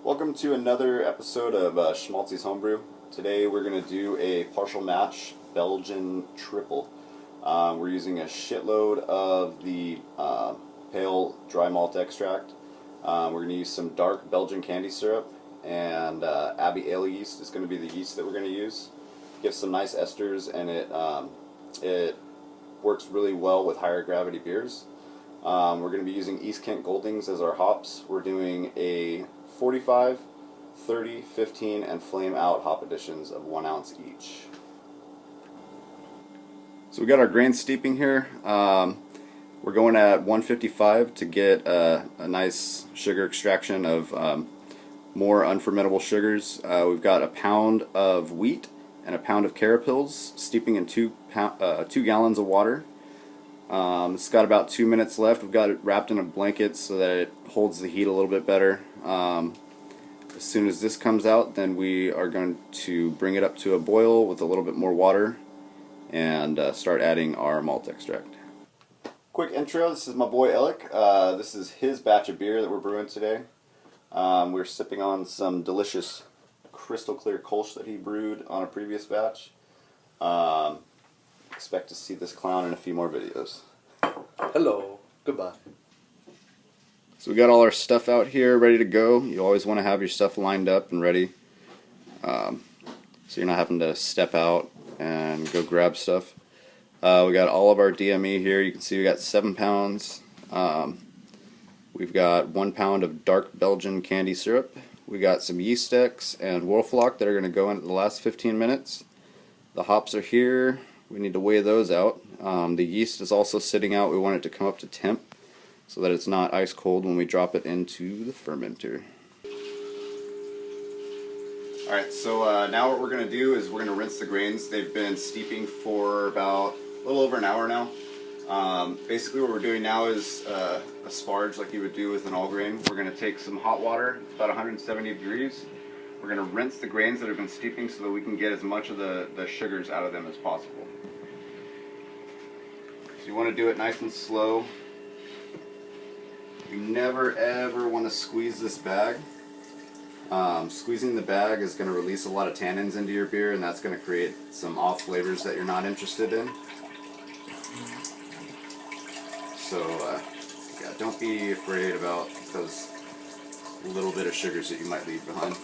Welcome to another episode of Schmaltzy's Homebrew. Today we're going to do a partial match Belgian Triple. We're using a shitload of the pale dry malt extract. We're going to use some dark Belgian candy syrup, and Abbey Ale yeast is going to be the yeast that we're going to use. Gives some nice esters, and it works really well with higher gravity beers. We're going to be using East Kent Goldings as our hops. We're doing a 45, 30, 15, and flame out hop additions of 1 ounce each. So we got our grain steeping here. We're going at 155 to get a nice sugar extraction of more unfermentable sugars. We've got a pound of wheat and a pound of carapils steeping in 2 gallons of water. It's got about 2 minutes left. We've got it wrapped in a blanket so that it holds the heat a little bit better. As soon as this comes out, then we are going to bring it up to a boil with a little bit more water and start adding our malt extract. Quick intro, this is my boy Alec. This is his batch of beer that we're brewing today. We're sipping on some delicious crystal clear Kolsch that he brewed on a previous batch. Expect to see this clown in a few more videos. Hello. Goodbye. So we got all our stuff out here ready to go. You always want to have your stuff lined up and ready, so you're not having to step out and go grab stuff. We got all of our DME here. You can see we got 7 pounds. We've got 1 pound of dark Belgian candy syrup. We got some yeast X and Wolflock that are going to go in at the last 15 minutes. The hops are here. We need to weigh those out. The yeast is also sitting out. We want it to come up to temp so that it's not ice cold when we drop it into the fermenter. Alright, so now what we're going to do is we're going to rinse the grains. They've been steeping for about a little over an hour now. Basically what we're doing now is a sparge like you would do with an all grain. We're going to take some hot water, about 170 degrees. We're going to rinse the grains that have been steeping so that we can get as much of the sugars out of them as possible. So you want to do it nice and slow. You never ever want to squeeze this bag. Squeezing the bag is going to release a lot of tannins into your beer, and that's going to create some off flavors that you're not interested in. So yeah, don't be afraid about those little bit of sugars that you might leave behind.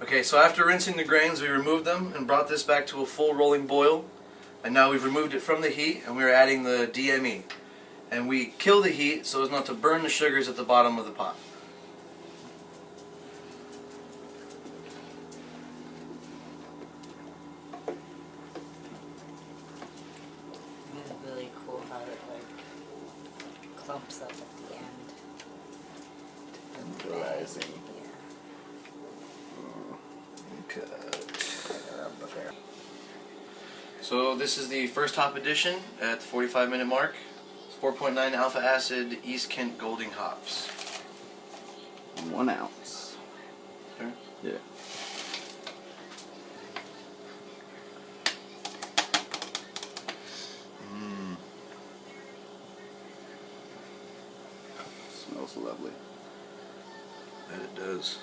Okay, so after rinsing the grains, we removed them and brought this back to a full rolling boil. And now we've removed it from the heat, and we're adding the DME. And we kill the heat so as not to burn the sugars at the bottom of the pot. It's really cool how it like clumps up at the end. Rising. Yeah. So this is the first hop addition at the 45-minute mark. It's 4.9 alpha acid East Kent Golding hops. 1 ounce. Okay. Yeah. Smells lovely. That it does.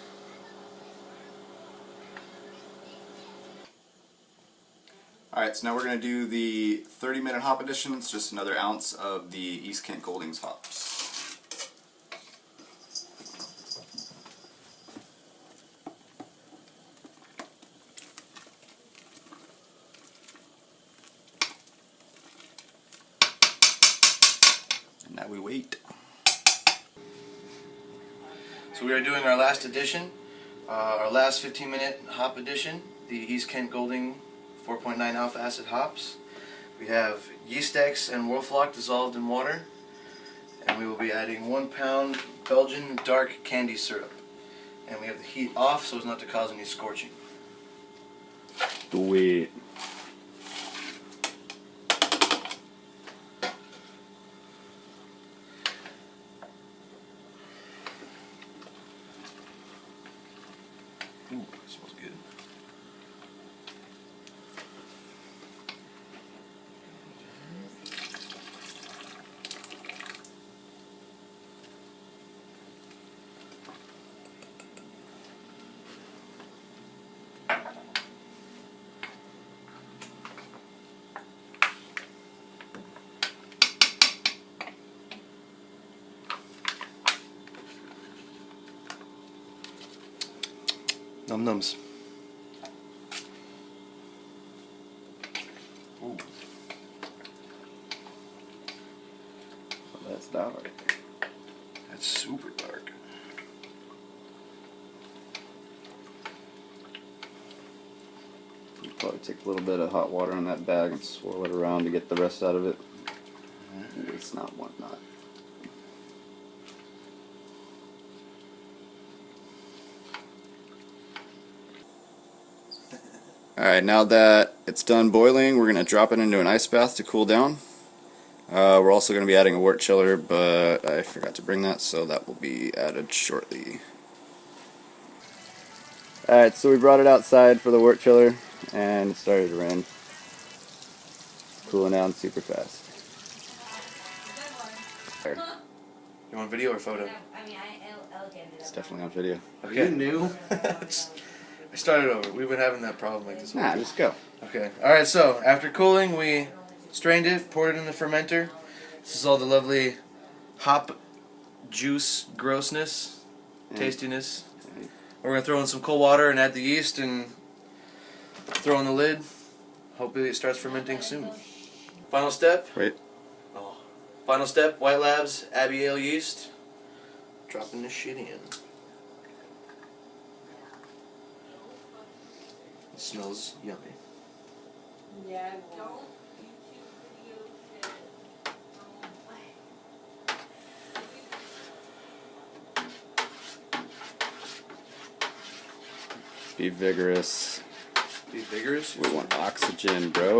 Alright, so now we're going to do the 30-minute hop addition. It's just another ounce of the East Kent Goldings hops. And now we wait. So we are doing our last addition, our last 15-minute hop addition, the East Kent Golding 4.9 alpha acid hops. We have yeast X and Wolflock dissolved in water, and we will be adding 1 pound Belgian dark candy syrup. And we have the heat off so as not to cause any scorching. Do it. Ooh, that smells good. Num nums. Ooh. That's dark. That's super dark. You probably take a little bit of hot water in that bag and swirl it around to get the rest out of it. It's not whatnot. Alright, now that it's done boiling, we're going to drop it into an ice bath to cool down. We're also going to be adding a wort chiller, but I forgot to bring that, so that will be added shortly. Alright, so we brought it outside for the wort chiller, and it started to rain. It's cooling down super fast. You want video or photo? It's definitely on video. Okay. You knew? I started over. We've been having that problem like this whole Nah, time. just go. Okay. Alright, so after cooling, we strained it, poured it in the fermenter. This is all the lovely hop juice grossness, tastiness. We're going to throw in some cold water and add the yeast and throw on the lid. Hopefully it starts fermenting soon. Final step. Wait. Oh. Final step, White Labs Abbey Ale yeast. Dropping this shit in. It smells yummy. Yeah, don't. Be vigorous. Be vigorous. We want oxygen, bro.